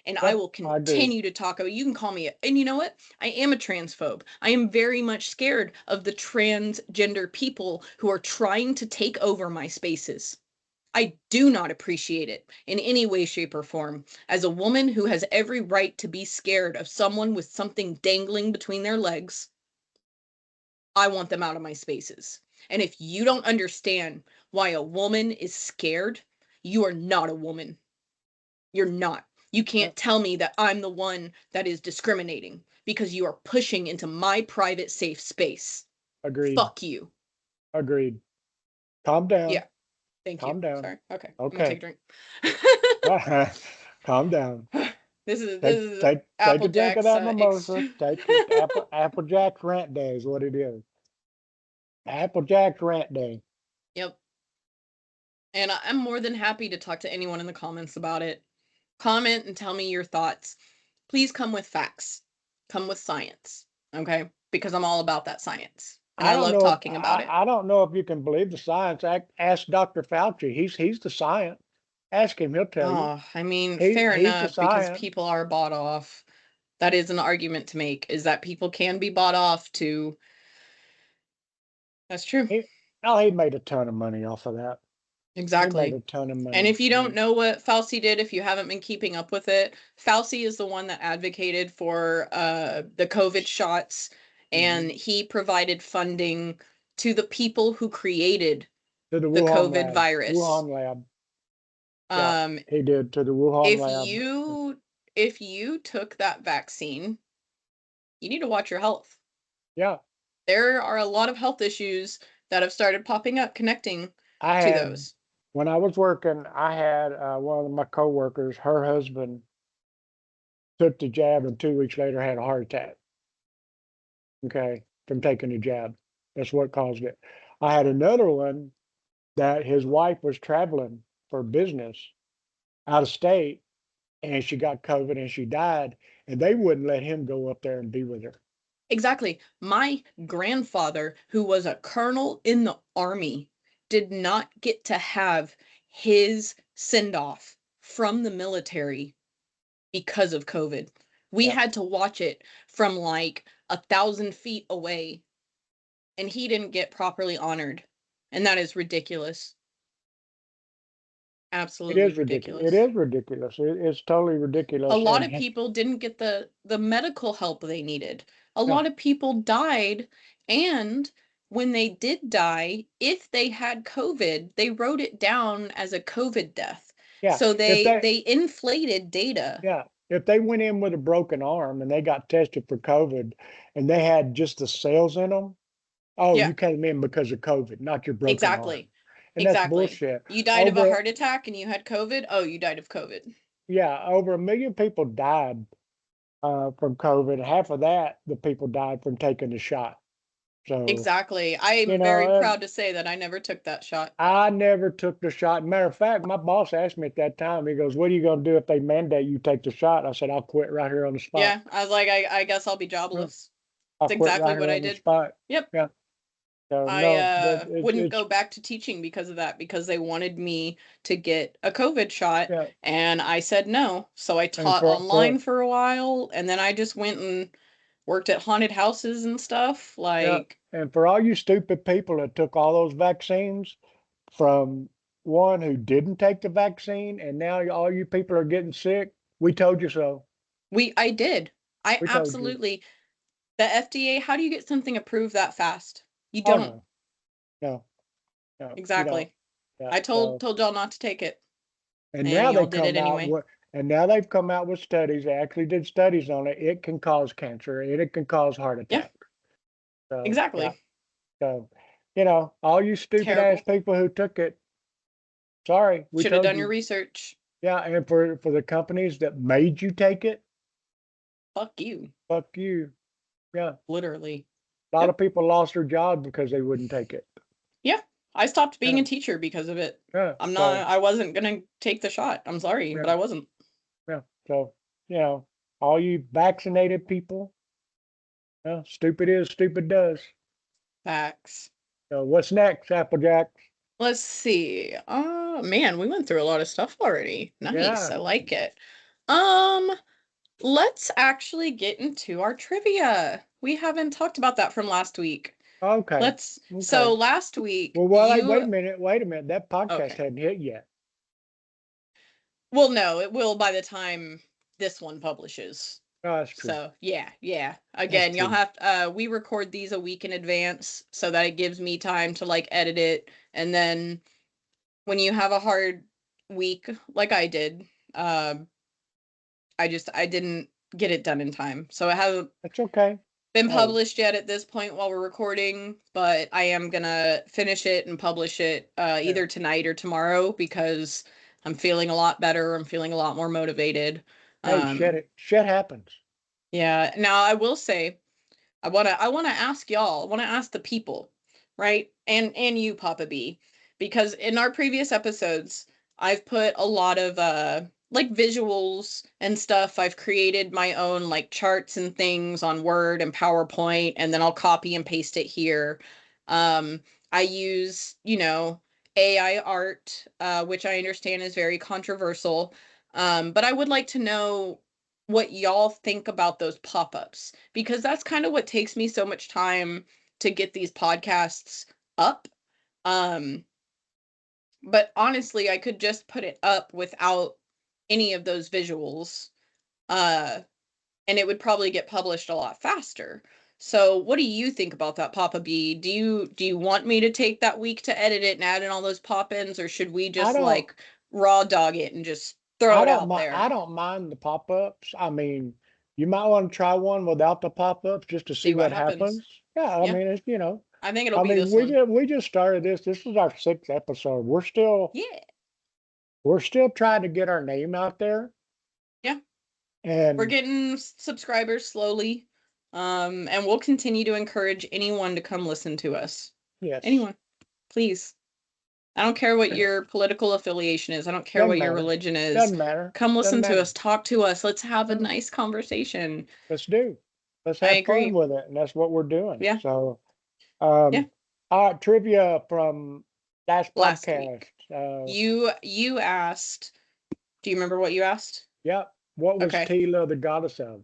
And I Yep, will I agree. continue to talk about, you can call me, and you know what? I am a transphobe. I am very much scared of the transgender people who are trying to take over my spaces. I do not appreciate it in any way, shape, or form. As a woman who has every right to be scared of someone with something dangling between their legs, I want them out of my spaces. And if you don't understand why a woman is scared, you are not a woman. You're not. You Yep, can't tell me that I'm the one that is discriminating because you are pushing into my private safe space. agreed. Fuck you. Agreed. Calm down. Yeah, thank you. Calm down. Sorry. Okay, I'm gonna take Okay. a drink. Calm down. This is Take a drink of Applejack's that mimosa. Take it. Applejack's rant day is what it is. Applejack's rant day. Yep. And I'm more than happy to talk to anyone in the comments about it. Comment and tell me your thoughts. Please come with facts. Come with science. Okay? Because I'm all about that science. And I I don't love know if talking about it. I don't know if you can believe the science. Ask Dr. Fauci. He's the science. Ask him. He'll tell you. Oh, I mean, fair He's the enough because science. people are bought off. That is an argument to make, is that people can be bought off to. That's true. He oh, he made a ton of money off of that. He made Exactly. a ton of And money. if you don't know what Fauci did, if you haven't been keeping up with it, Fauci is the one that advocated for the COVID shots, Mhm. and he provided funding to the people who created To the the Wuhan COVID lab. virus. Wuhan lab. Yeah, Um, he did to the Wuhan if lab. you if you took that vaccine, you need to watch your health. Yeah. There are a lot of health issues that have started popping up connecting I to had, those. when I was working, I had one of my coworkers, her husband took the jab and 2 weeks later had a heart attack. Okay. From taking the jab. That's what caused it. I had another one that his wife was traveling for business out of state and she got COVID and she died, and they wouldn't let him go up there and be with her. Exactly. My grandfather, who was a colonel in the army, did not get to have his send off from the military because of COVID. We Yeah. had to watch it from like 1,000 feet away, and he didn't get properly honored. And that is ridiculous. It Absolutely is ridiculous. It ridiculous. is ridiculous. It's totally A ridiculous. lot And of people didn't get the medical help they needed. A yeah, lot of people died, and when they did die, if they had COVID, they wrote it down as a COVID death. yeah. So If they they inflated data. Yeah, if they went in with a broken arm and they got tested for COVID and they had just the cells in them, oh, Yeah, you came in because of COVID, not your broken arm. exactly. And that's Exactly. bullshit. You died of a Over, heart attack and you had COVID. Oh, you died of COVID. yeah, over 1 million people died from COVID. Half of that, the people died from taking the shot. So, Exactly. I you am know, very proud to say that I never took that shot. I never took the shot. Matter of fact, my boss asked me at that time, he goes, "What are you going to do if they mandate you take the shot?" I said, "I'll quit right here on the spot." Yeah, I was like, I guess I'll be Yeah, jobless. I'll It's quit exactly right what here I on the did. spot. Yep. Yeah. So I no, but wouldn't it's go back to teaching because of that, because they wanted me to get a COVID shot yeah, and I said no. So I and taught online for a while and then I just went and worked at haunted houses and stuff. yeah, Like, and for all you stupid people that took all those vaccines, from one who didn't take the vaccine, and now all you people are getting sick. We told you so. I did. I We told you. absolutely, the FDA, how do you get something approved that fast? You Oh don't. no, no, no, you don't. Exactly. Yeah. I So told y'all not to take it and and now they y'all did it come out anyway. with and now they've come out with studies. They actually did studies on it. It can cause cancer and it can cause heart Yeah, attack. So yeah. exactly. So all you stupid ass Terrible. people who took it, sorry, we Should have told done your you. research. Yeah, and for the companies that made you take it, Fuck you. fuck you. Yeah, Literally. a lot Yep. of people lost their jobs because they wouldn't take it. Yeah. I stopped being Yeah, a teacher because of it. yeah. So I wasn't gonna take the shot. I'm sorry, but yeah, I wasn't. yeah. So you know, all you vaccinated people, stupid is, stupid does. Facts. So what's next, Applejack? Let's see. Man, we went through a lot of stuff already. Nice. Yeah. I like it. Um, let's actually get into our trivia. We haven't talked about that from last week. Okay. So Okay. last week Well, wait you, a minute. Wait a minute. That podcast okay. hadn't hit yet. Well, no, it will by the time this one publishes. Oh, that's true. So yeah, yeah. That's Again, y'all true. have we record these a week in advance so that it gives me time to like edit it. And then when you have a hard week like I did, um, I didn't get it done in time. So it hasn't That's okay. been Hey, published yet at this point while we're recording, but I am gonna finish it and publish it yeah. either tonight or tomorrow because I'm feeling a lot better. I'm feeling a lot more motivated. Hey, shit Um, it. Shit happens. yeah. Now I will say I wanna ask y'all, I wanna ask the people, right? And you, Papa B, because in our previous episodes, I've put a lot of like visuals and stuff. I've created my own like charts and things on Word and PowerPoint, and then I'll copy and paste it here. Um, I use, AI art, which I understand is very controversial. But I would like to know what y'all think about those pop-ups because that's kind of what takes me so much time to get these podcasts up. Um, but honestly, I could just put it up without any of those visuals. Uh, and it would probably get published a lot faster. So, what do you think about that, Papa B? Do you want me to take that week to edit it and add in all those pop-ins, or should we I just don't. like raw dog it and just Throw it out I there. don't mind the pop-ups. I mean, you might want to try one without the pop-ups just to see See what what happens. happens. Yeah, I Yeah. mean, it's, I think it'll I be mean, this one. we just started this. This is our sixth episode. Yeah. We're still trying to get our name out there. Yeah. We're And getting subscribers slowly. And we'll continue to encourage anyone to come listen to us. yes, Anyone, please. I don't care what your political affiliation is. I don't care doesn't what your matter. religion is. Doesn't matter. Come Doesn't listen to matter. us, talk to us. Let's have a No, nice conversation. let's do. Let's I have fun agree. with it, and that's what we're doing. Yeah. So, Yeah. all right, trivia from last Last podcast. week. You asked, do you remember what you asked? Yep. What was Okay. Tila the goddess of?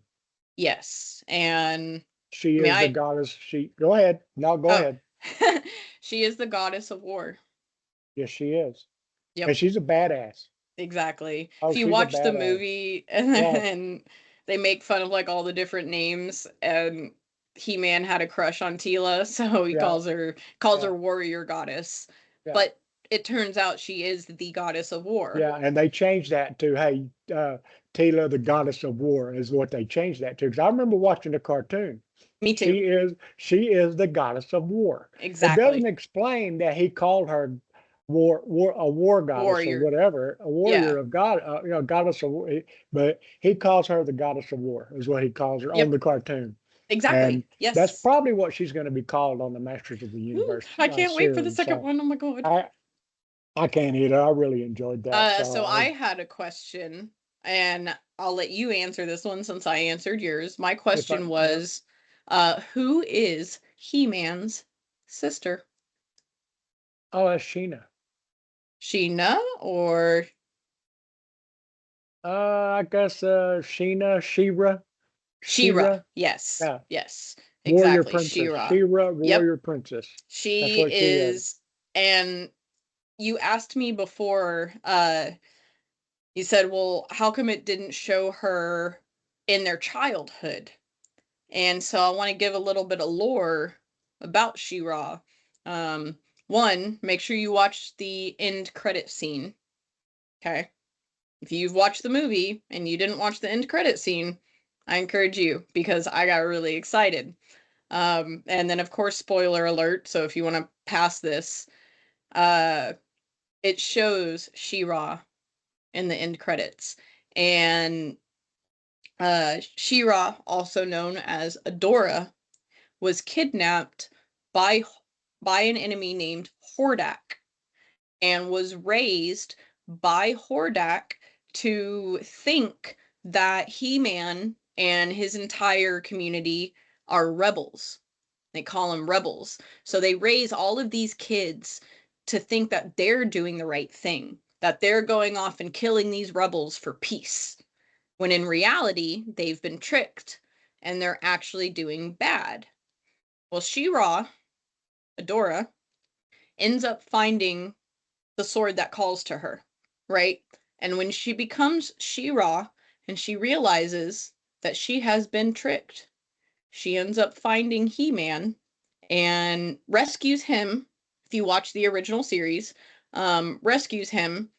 Yes. And She I mean is the I goddess. She go ahead. No, go oh ahead. she is the goddess of war. Yes, she is, and Yep. she's a badass. Exactly. Oh, If you she's a watch the badass. movie and Yes, then they make fun of like all the different names and He-Man had a crush on Tila, so he yeah, calls her yeah, warrior goddess. yeah, But it turns out she is the goddess of war. yeah. And they changed that to hey, Tila the goddess of war is what they changed that to. Because I remember watching the cartoon. Me too. She is the goddess of war. It doesn't Exactly. explain that he called her a war goddess or Warrior. whatever, a warrior Yeah. of God, goddess of war. But he calls her the goddess of war is what he calls her on Yep. the cartoon, and Exactly. that's Yes. probably what she's going to be called on the Masters of the Ooh, Universe I can't wait for the series. second So one. Oh my god. I I can't either. I really enjoyed that. So I had a question, and I'll let you answer this one since I answered yours. My if I question yeah. was, who is He-Man's sister? Oh, that's Sheena. Sheena or I guess Sheena, Shira, Shira? Shira. Yes, Yeah. yes, Warrior exactly, Princess. Shira. Shira, Yep, Warrior Princess. That's she what she is. is. And you asked me before, you said, well, how come it didn't show her in their childhood? And so I want to give a little bit of lore about She-Ra. Um, One, make sure you watch the end credit scene. Okay. If you've watched the movie and you didn't watch the end credit scene, I encourage you because I got really excited. And then of course, spoiler alert. So if you want to pass this, uh, it shows She-Ra in the end credits. And She-Ra, also known as Adora, was kidnapped by by an enemy named Hordak and was raised by Hordak to think that He-Man and his entire community are rebels. They call them rebels. So they raise all of these kids to think that they're doing the right thing, that they're going off and killing these rebels for peace, when in reality, they've been tricked and they're actually doing bad. Well, She-Ra, Adora, ends up finding the sword that calls to her, right? And when she becomes She-Ra and she realizes that she has been tricked, she ends up finding He-Man and rescues him. If you watch the original series, rescues him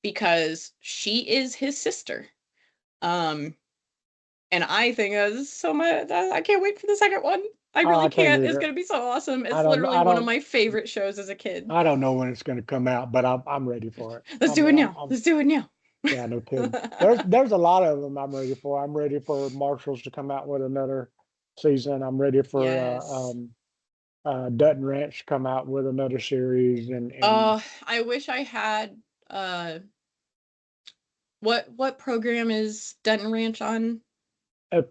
because she is his sister. Um, and I think so much. I can't wait for the second one. I Oh, really I can't can't. It's either. gonna be so awesome. I It's don't. literally one of my favorite shows as a kid. I don't know when it's going to come out, but I'm ready for it. Let's do it now. Let's do it now. Yeah, no kidding. There's a lot of them I'm ready for. I'm ready for Marshalls to come out with another season. I'm ready for Yes. Dutton Ranch to come out with another series, and I wish I had uh what program is Dutton Ranch on?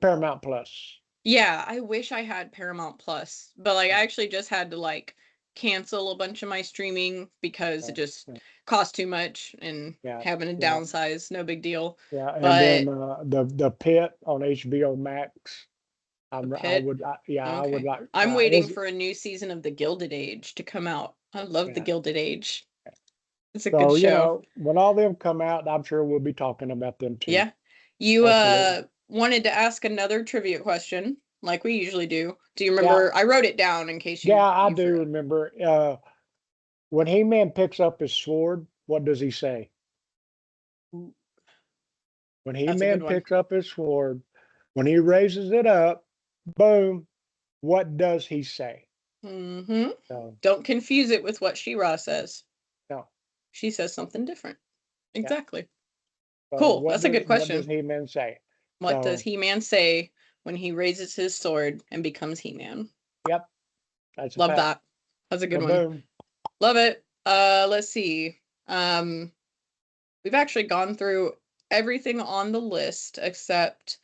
Paramount Plus. Yeah, I wish I had Paramount Plus, but like I Yeah, actually just had to like cancel a bunch of my streaming because it yeah, just yeah, cost too much and yeah, having to yeah. downsize, no big deal. Yeah, and then But the Pit on HBO Max. The I Pit, would yeah I would okay. like I'm waiting is for a new season of The Gilded Age to come out. I love The yeah. Gilded Age. It's a good So show. when all them come out, I'm sure we'll be talking about them too. Yeah. You Absolutely. wanted to ask another trivia question, like we usually do. Do you Yeah, remember? I wrote it down in case yeah, I you do forgot. remember. When He-Man picks up his sword, what does he say? When That's a He-Man good one. picks up his sword, when he raises it up, boom, what does he say? Hmm. So, Don't confuse it with what She-Ra says. no, She says something different. yeah. Exactly. So Cool. That's a good what does question. He-Man say? What does So, He-Man say when he raises his sword and becomes He-Man? yep, that's a Love fact. that. That's a good So one. boom. Love it. Let's see. Um, we've actually gone through everything on the list except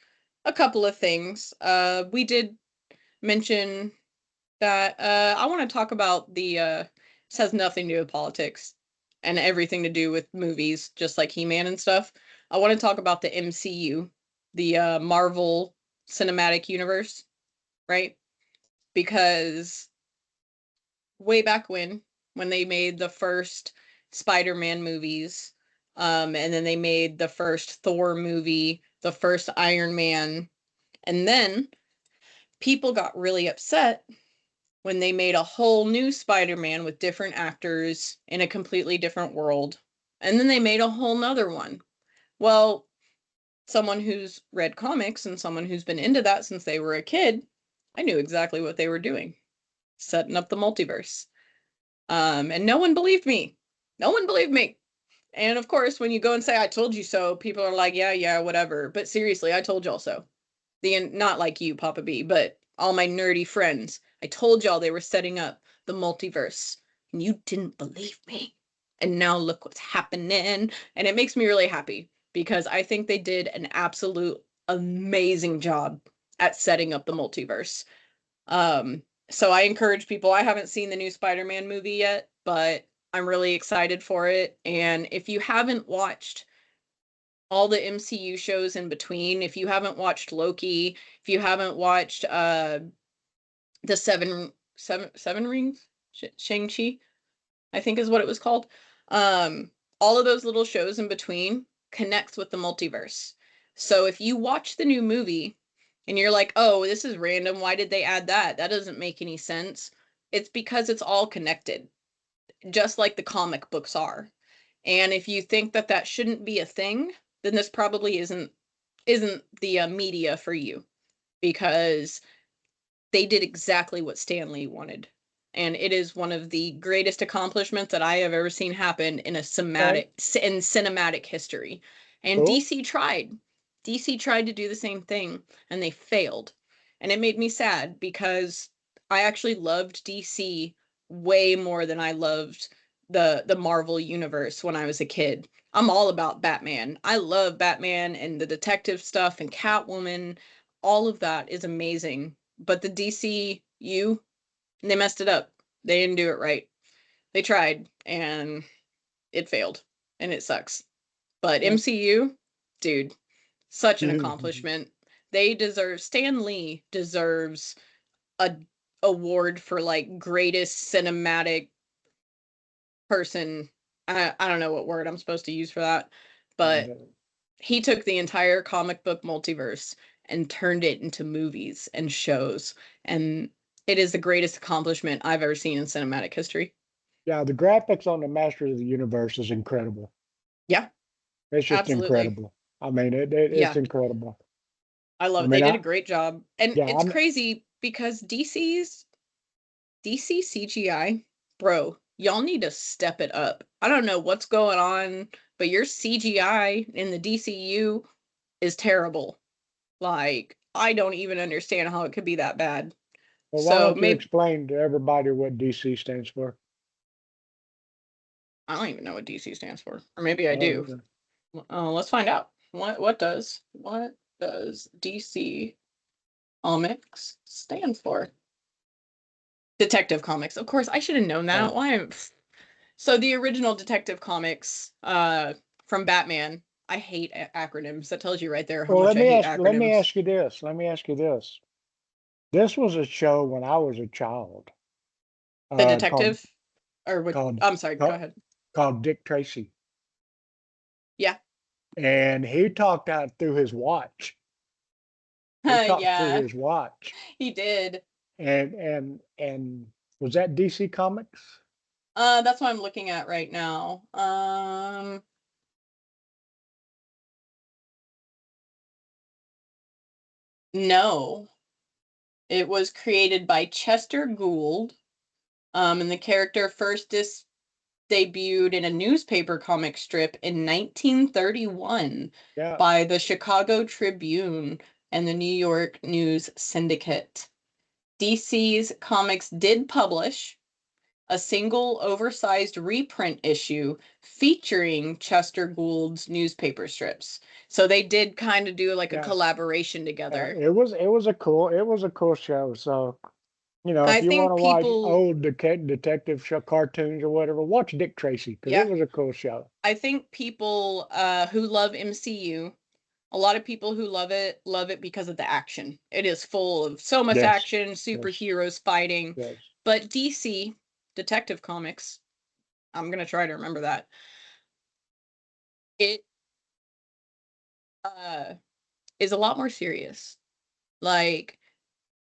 a couple of things. We did mention that I want to talk about this has nothing to do with politics and everything to do with movies, just like He-Man and stuff. I want to talk about the MCU, the Marvel Cinematic Universe, right? Because way back when they made the first Spider-Man movies, and then they made the first Thor movie, the first Iron Man, and then people got really upset when they made a whole new Spider-Man with different actors in a completely different world. And then they made a whole nother one. Well, someone who's read comics and someone who's been into that since they were a kid, I knew exactly what they were doing, setting up the multiverse. And no one believed me. No one believed me. And of course, when you go and say, I told you so, people are like, yeah, yeah, whatever. But seriously, I told y'all so. Not like you, Papa B, but all my nerdy friends. I told y'all they were setting up the multiverse, and you didn't believe me. And now look what's happening. And it makes me really happy because I think they did an absolute amazing job at setting up the multiverse. Um, so I encourage people. I haven't seen the new Spider-Man movie yet, but I'm really excited for it. And if you haven't watched all the MCU shows in between, if you haven't watched Loki, if you haven't watched the seven rings, Shang-Chi, I think is what it was called. All of those little shows in between connects with the multiverse. So if you watch the new movie and you're like, "Oh, this is random. Why did they add that? That doesn't make any sense." It's because it's all connected, just like the comic books are. And if you think that that shouldn't be a thing, then this probably isn't the media for you because they did exactly what Stan Lee wanted. And it is one of the greatest accomplishments that I have ever seen happen in Okay, cinematic history. And cool. DC tried. DC tried to do the same thing and they failed. And it made me sad because I actually loved DC way more than I loved the Marvel universe when I was a kid. I'm all about Batman. I love Batman and the detective stuff and Catwoman. All of that is amazing, but the DCU, they messed it up. They didn't do it right. They tried and it failed and it sucks. But Yeah. MCU, dude, such an accomplishment. Stan Lee deserves a award for like greatest cinematic person. I don't know what word I'm supposed to use for that, And, but he took the entire comic book multiverse and turned it into movies and shows. And it is the greatest accomplishment I've ever seen in cinematic history. yeah, the graphics on the Masters of the Universe is incredible. Yeah, It's just absolutely. incredible. I mean, it's Yeah, incredible. I love I it. They mean, did a great job. And yeah, it's crazy because DC CGI, bro, y'all need to step it up. I don't know what's going on, but your CGI in the DCU is terrible. Like, I don't even understand how it could be that bad. well, why So don't you maybe explain to everybody what DC stands for? I don't even know what DC stands for, or maybe I do. Okay. Let's find out. What does DC Comics stand for? Detective Comics. Of course, I should have known Yeah. that. Why? So the original Detective Comics, from Batman. I hate acronyms. That tells you right there how Well, much I hate let me acronyms. ask you this. Let me ask you this. This was a show when I was a child, The uh, called detective, or what? called I'm sorry. Go called, ahead. called Dick Tracy, Yeah. and he talked out through his watch. He talked through Yeah, his watch, he did. and was that DC Comics? That's what I'm looking at right now. No, it was created by Chester Gould, and the character first debuted in a newspaper comic strip in 1931 Yeah, by the Chicago Tribune and the New York News Syndicate. DC's Comics did publish a single oversized reprint issue featuring Chester Gould's newspaper strips. So they did kind of do like a yeah. collaboration together. It was a cool show. So if I you want think to watch people, old detective show cartoons or whatever, watch Dick Tracy because it yeah, was a cool show. I think people who love MCU, a lot of people who love it because of the action. It is full of so much Yes, action, yes, superheroes fighting. yes. But DC, Detective Comics, I'm going to try to remember that. It uh is a lot more serious. Like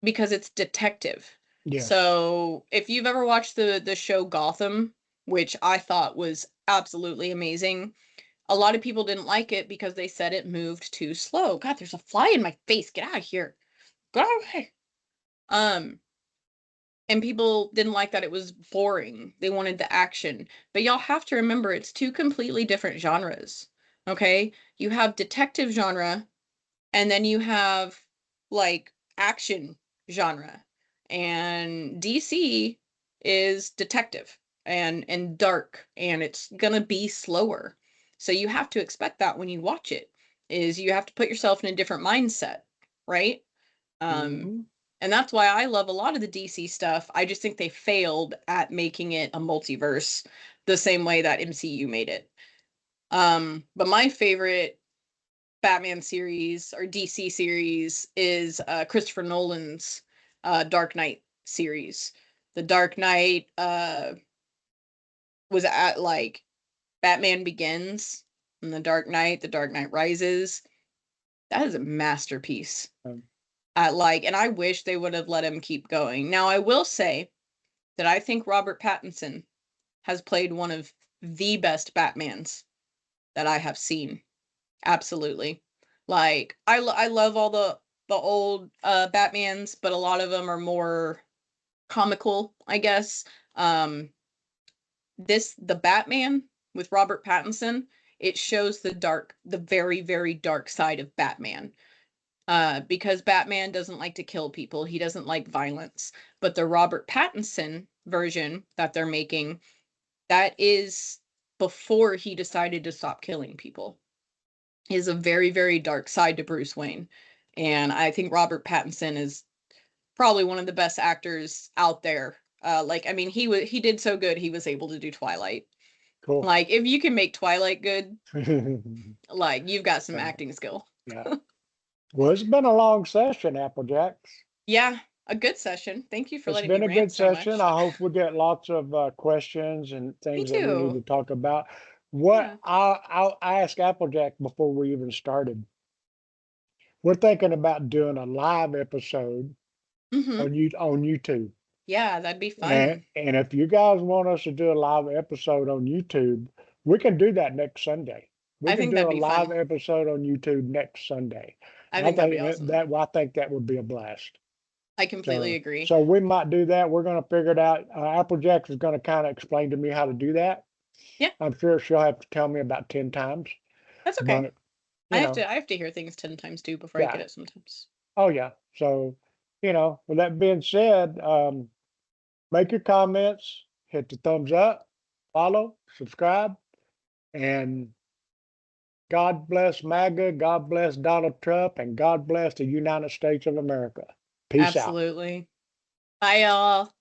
because it's detective. Yes. So, if you've ever watched the show Gotham, which I thought was absolutely amazing, a lot of people didn't like it because they said it moved too slow. God, there's a fly in my face. Get out of here. Go away. Um, and people didn't like that it was boring. They wanted the action. But y'all have to remember it's two completely different genres. Okay? You have detective genre and then you have like action genre. And DC is detective and dark and it's going to be slower. So you have to expect that when you watch it is you have to put yourself in a different mindset, right? Um, Hmm. and that's why I love a lot of the DC stuff. I just think they failed at making it a multiverse the same way that MCU made it. But my favorite Batman series or DC series is Christopher Nolan's Dark Knight series. The Dark Knight was at like Batman Begins and The Dark Knight Rises. That is a masterpiece. Um, And I wish they would have let him keep going. Now, I will say that I think Robert Pattinson has played one of the best Batmans that I have seen. Absolutely. Like I love all the old Batmans, but a lot of them are more comical, I guess. Um the Batman with Robert Pattinson, it shows the very very dark side of Batman. Because Batman doesn't like to kill people. He doesn't like violence. But the Robert Pattinson version that they're making, that is before he decided to stop killing people, is a very, very dark side to Bruce Wayne. And I think Robert Pattinson is probably one of the best actors out there. I mean, he did so good he was able to do Twilight. cool. Like, if you can make Twilight good, Yeah, like you've got some acting skill. yeah. Well, it's been a long session, Applejack. Yeah, a good session. Thank you for It's letting me been a rant good so session. much. I hope we get lots of questions and Me things that we need too. to talk about. Yeah. I asked Applejack before we even started. We're thinking about doing a live episode Mm-hmm. on YouTube. Yeah, that'd be And fun. and if you guys want us to do a live episode on YouTube, we can do that next Sunday. We I can think do that'd a be live fun. episode on YouTube next Sunday. I I think that'd be think awesome. I think that would be a blast. I completely So agree. so we might do that. We're going to figure it out. Applejack is going to kind of explain to me how to do that. Yeah, I'm sure she'll have to tell me about 10 times, that's okay. but you know, I have to hear things 10 times too before I get yeah. it sometimes. Oh yeah. So, with that being said, make your comments, hit the thumbs up, follow, subscribe, and God bless MAGA, God bless Donald Trump, and God bless the United States of America. Peace out. Absolutely. Bye, y'all.